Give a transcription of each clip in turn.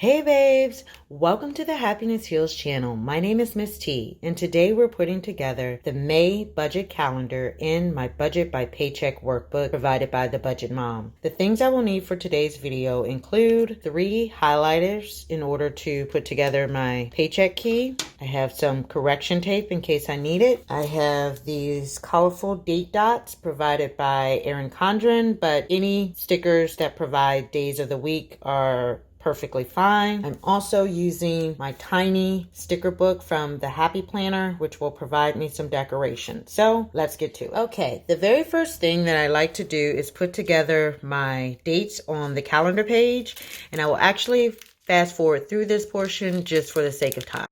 Hey babes, welcome to the Happiness Heals channel. My name is Miss T, and today we're putting together the May budget calendar in my Budget by Paycheck Workbook provided by the Budget Mom. The things I will need for today's video include 3 highlighters in order to put together my paycheck key. I have some correction tape in case I need it. I have these colorful date dots provided by Erin Condren, but any stickers that provide days of the week are perfectly fine. I'm also using my tiny sticker book from the Happy Planner, which will provide me some decoration. So let's get to it. Okay, the very first thing that I like to do is put together my dates on the calendar page, and I will actually fast forward through this portion just for the sake of time.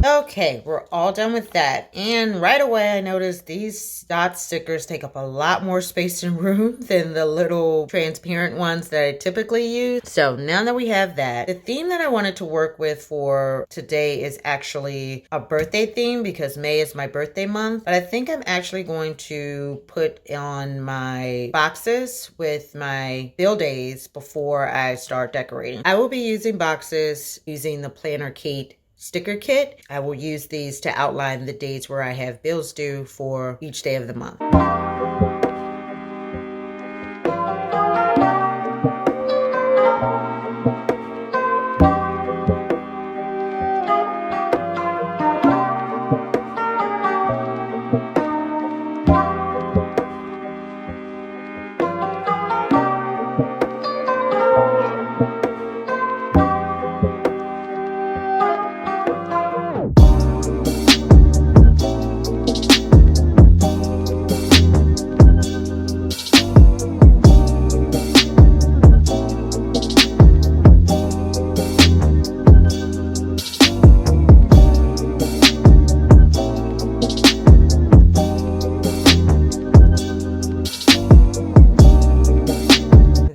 Okay, we're all done with that. And right away, I noticed these dot stickers take up a lot more space and room than the little transparent ones that I typically use. So now that we have that, the theme that I wanted to work with for today is actually a birthday theme because May is my birthday month. But I think I'm actually going to put on my boxes with my bill days before I start decorating. I will be using boxes using the Planner Kate sticker kit. I will use these to outline the days where I have bills due for each day of the month.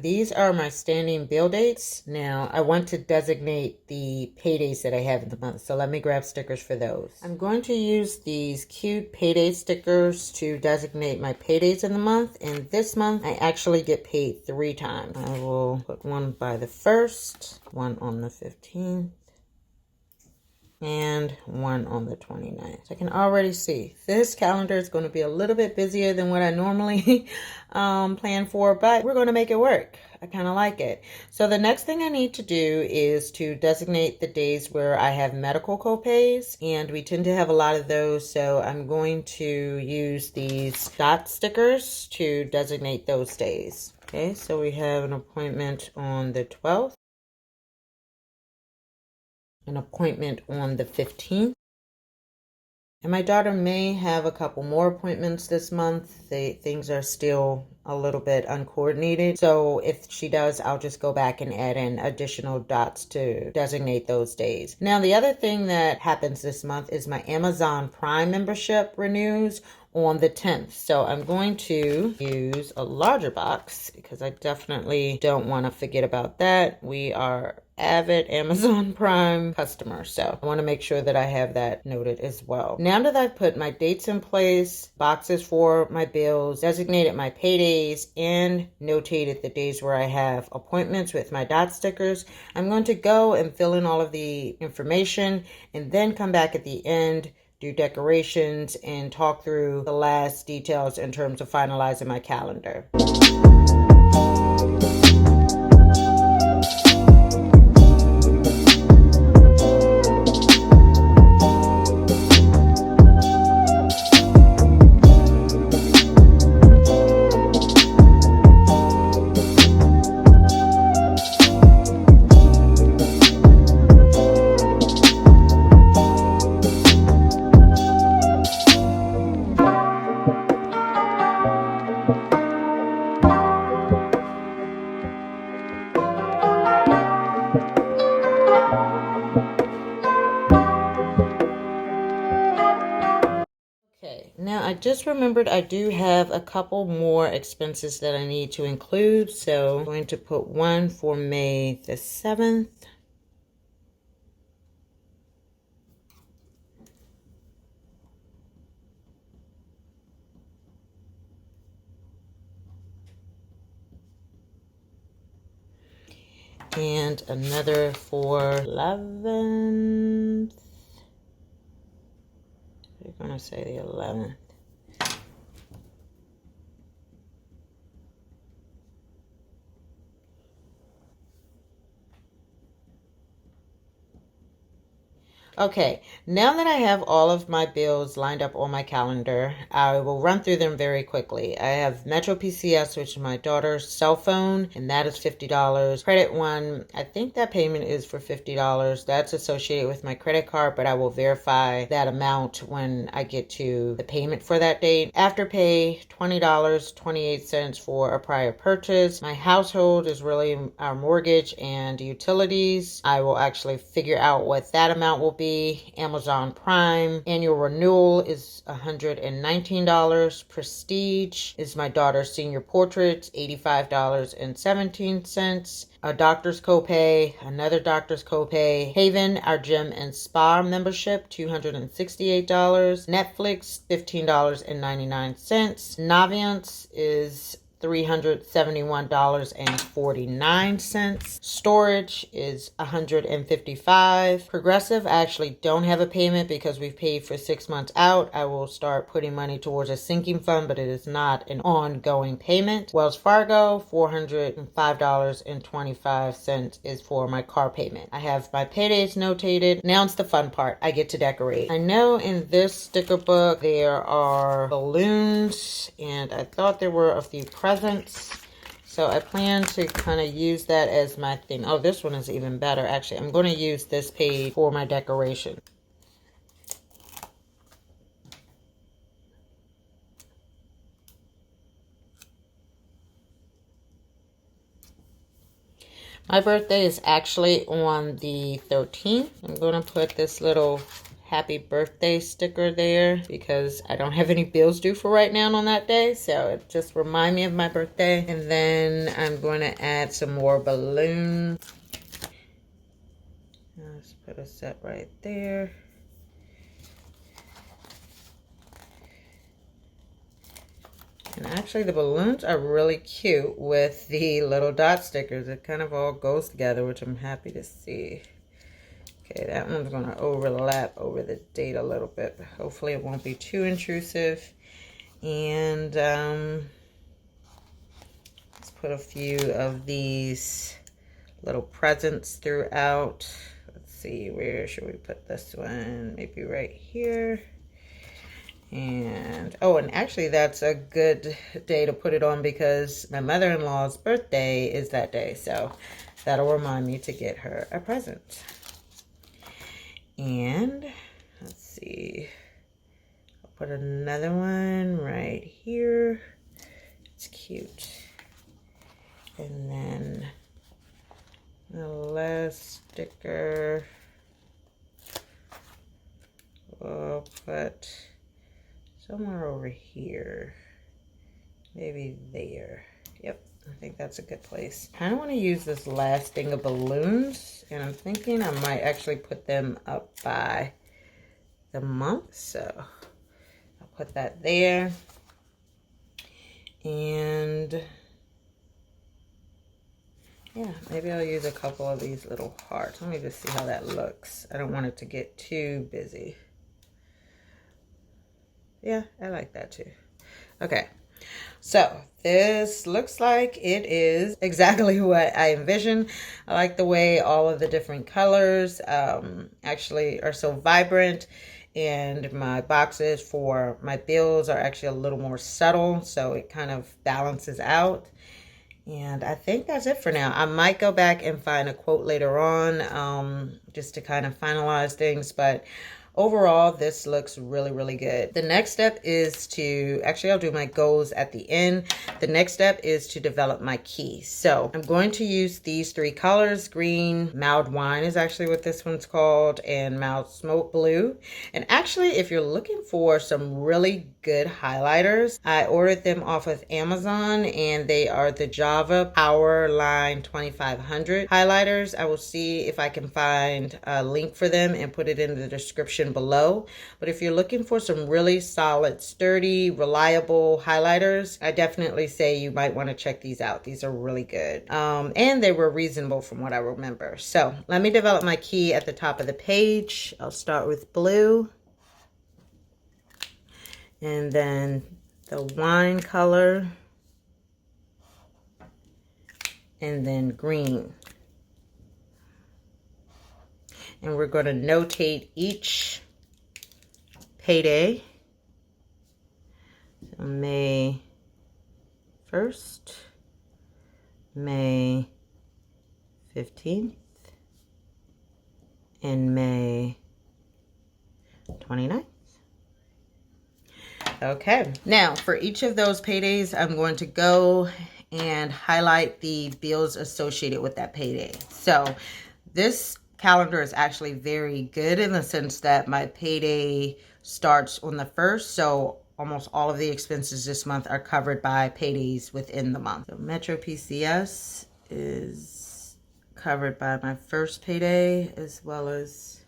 These are my standing bill dates. Now, I want to designate the paydays that I have in the month, so let me grab stickers for those. I'm going to use these cute payday stickers to designate my paydays in the month, and this month I actually get paid 3 times. I will put one by the 1st, one on the 15th, and one on the 29th. I can already see this calendar is going to be a little bit busier than what I normally plan for, but we're going to make it work. I kind of like it. So the next thing I need to do is to designate the days where I have medical copays, and we tend to have a lot of those, so I'm going to use these dot stickers to designate those days. Okay, so we have an appointment on the 12th, an appointment on the 15th, and my daughter may have a couple more appointments this month. Things are still a little bit uncoordinated, so if she does, I'll just go back and add in additional dots to designate those days. Now, the other thing that happens this month is my Amazon Prime membership renews on the 10th. So I'm going to use a larger box because I definitely don't want to forget about that. We are avid Amazon Prime customers, so I want to make sure that I have that noted as well. Now that I've put my dates in place, boxes for my bills, designated my paydays, and notated the days where I have appointments with my dot stickers, I'm going to go and fill in all of the information and then come back at the end, do decorations, and talk through the last details in terms of finalizing my calendar. just remembered I do have a couple more expenses that I need to include. So I'm going to put one for May the 7th. And another for 11th. We're going to say the 11th. Okay, now that I have all of my bills lined up on my calendar, I will run through them very quickly. I have Metro PCS, which is my daughter's cell phone, and that is $50. Credit One, I think that payment is for $50. That's associated with my credit card, but I will verify that amount when I get to the payment for that date. Afterpay, $20.28 for a prior purchase. My household is really our mortgage and utilities. I will actually figure out what that amount will be. Amazon Prime annual renewal is $119. Prestige is my daughter's senior portraits, $85.17. A doctor's copay, another doctor's copay. Haven, our gym and spa membership, $268. Netflix, $15.99. Navient is $371.49. Storage is $155. Progressive, I actually don't have a payment because we've paid for 6 months out. I will start putting money towards a sinking fund, but it is not an ongoing payment. Wells Fargo, $405.25 is for my car payment. I have my paydays notated. Now it's the fun part. I get to decorate. I know in this sticker book there are balloons, and I thought there were a few presents. So I plan to kind of use that as my thing. Oh, this one is even better. Actually, I'm going to use this page for my decoration. My birthday is actually on the 13th. I'm going to put this little happy birthday sticker there because I don't have any bills due for right now on that day, so it just reminds me of my birthday. And then I'm going to add some more balloons. Let's put a set right there. And actually the balloons are really cute with the little dot stickers. It kind of all goes together, which I'm happy to see. Okay, that one's going to overlap over the date a little bit, but hopefully it won't be too intrusive. And let's put a few of these little presents throughout. Let's see, where should we put this one? Maybe right here. And oh, and actually that's a good day to put it on because my mother-in-law's birthday is that day, so that'll remind me to get her a present. And let's see, I'll put another one right here. It's cute. And then the last sticker we'll put somewhere over here. Maybe there. Yep, I think that's a good place. I kind of want to use this last thing of balloons, and I'm thinking I might actually put them up by the month, so I'll put that there. And yeah, maybe I'll use a couple of these little hearts. Let me just see how that looks. I don't want it to get too busy. Yeah, I like that too. Okay, so this looks like it is exactly what I envisioned. I like the way all of the different colors actually are so vibrant, and my boxes for my bills are actually a little more subtle, so it kind of balances out. And I think that's it for now. I might go back and find a quote later on just to kind of finalize things, but overall, this looks really, really good. The next step is to, actually I'll do my goals at the end. The next step is to develop my key. So I'm going to use these 3 colors. Green, Mild Wine is actually what this one's called, and Mild Smoke Blue. And actually, if you're looking for some really good highlighters, I ordered them off of Amazon, and they are the Java Power Line 2500 highlighters. I will see if I can find a link for them and put it in the description below. But if you're looking for some really solid, sturdy, reliable highlighters, I definitely say you might want to check these out. These are really good. And they were reasonable from what I remember. So let me develop my key at the top of the page. I'll start with blue. And then the wine color. And then green. And we're going to notate each payday. So May 1st, May 15th, and May 29th. Okay, now for each of those paydays, I'm going to go and highlight the bills associated with that payday. So this calendar is actually very good in the sense that my payday starts on the 1st, so almost all of the expenses this month are covered by paydays within the month. So Metro PCS is covered by my first payday, as well as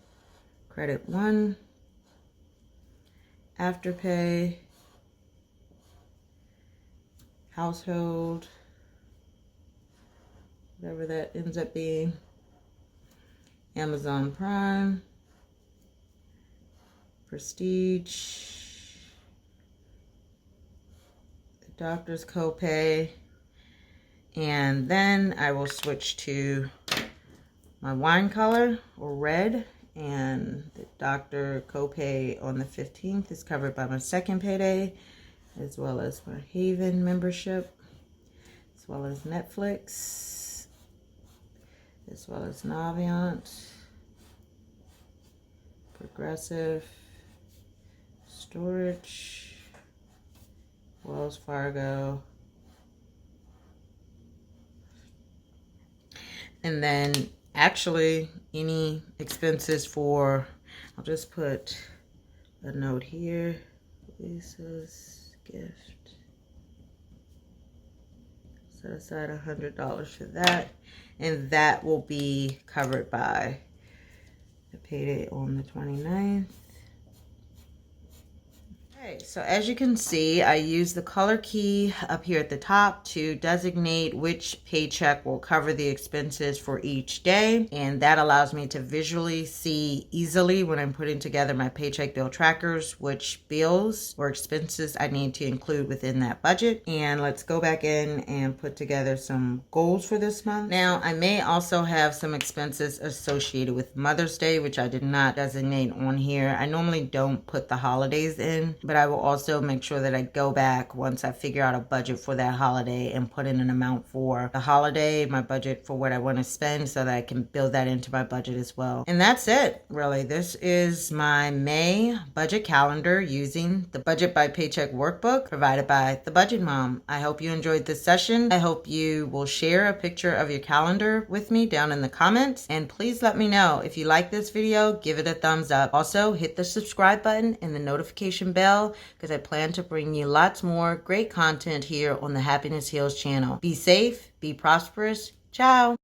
Credit One, Afterpay, Household, whatever that ends up being, Amazon Prime, Prestige, the doctor's copay, and then I will switch to my wine color, or red, and the doctor copay on the 15th is covered by my second payday, as well as my Haven membership, as well as Netflix, as well as Navient, Progressive, Storage, Wells Fargo, and then actually any expenses for, I'll just put a note here, Lisa's gift, set aside $100 for that, and that will be covered by the payday on the 29th. Okay, so as you can see, I use the color key up here at the top to designate which paycheck will cover the expenses for each day. And that allows me to visually see easily when I'm putting together my paycheck bill trackers, which bills or expenses I need to include within that budget. And let's go back in and put together some goals for this month. Now, I may also have some expenses associated with Mother's Day, which I did not designate on here. I normally don't put the holidays in, but I will also make sure that I go back once I figure out a budget for that holiday and put in an amount for the holiday, my budget for what I want to spend, so that I can build that into my budget as well. And that's it, really. This is my May budget calendar using the Budget by Paycheck Workbook provided by the Budget Mom. I hope you enjoyed this session. I hope you will share a picture of your calendar with me down in the comments. And please let me know if you like this video, give it a thumbs up. Also, hit the subscribe button and the notification bell, because I plan to bring you lots more great content here on the Happiness Heals channel. Be safe, be prosperous. Ciao.